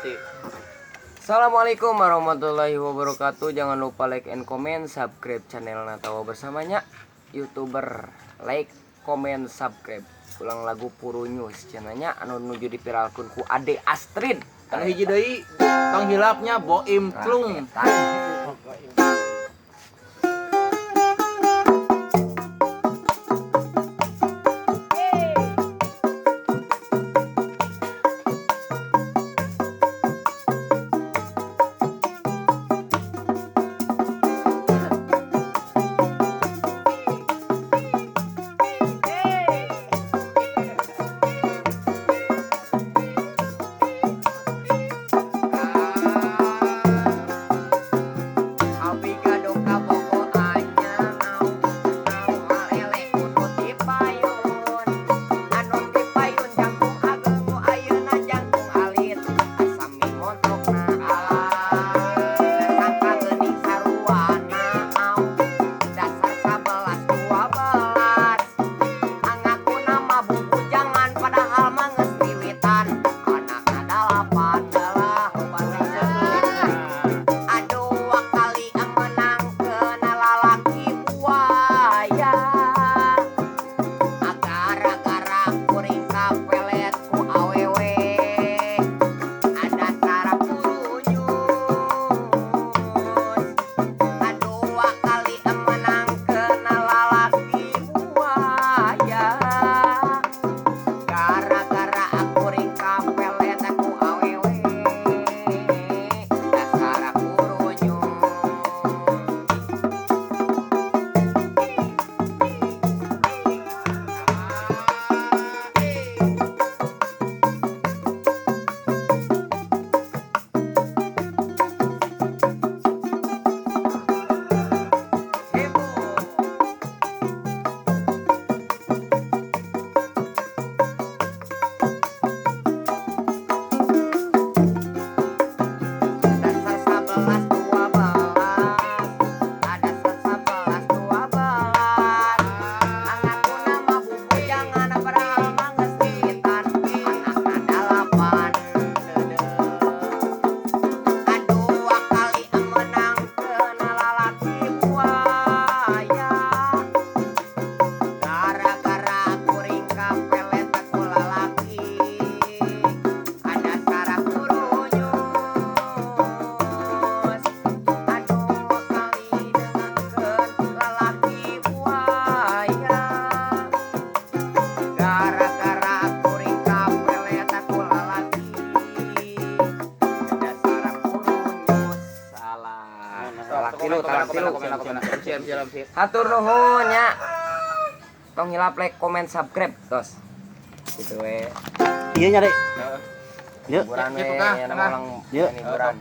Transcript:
hati. Assalamualaikum warahmatullahi wabarakatuh. Jangan lupa like and comment, subscribe channel Natawa bersamanya. YouTuber like, comment, subscribe. Ulang lagu Puru News channelnya anu nuju dipiralkeun ku Ade Astrid. Anu hiji deui tong hilapnya Boim Tlung. Hatur nuhun nya. Tong hilap like, comment, subscribe tos. Gitu we. Iya nya, Dek. Yuk. Hiburan we, Gitu kah? nya ulang Yuk. hiburan.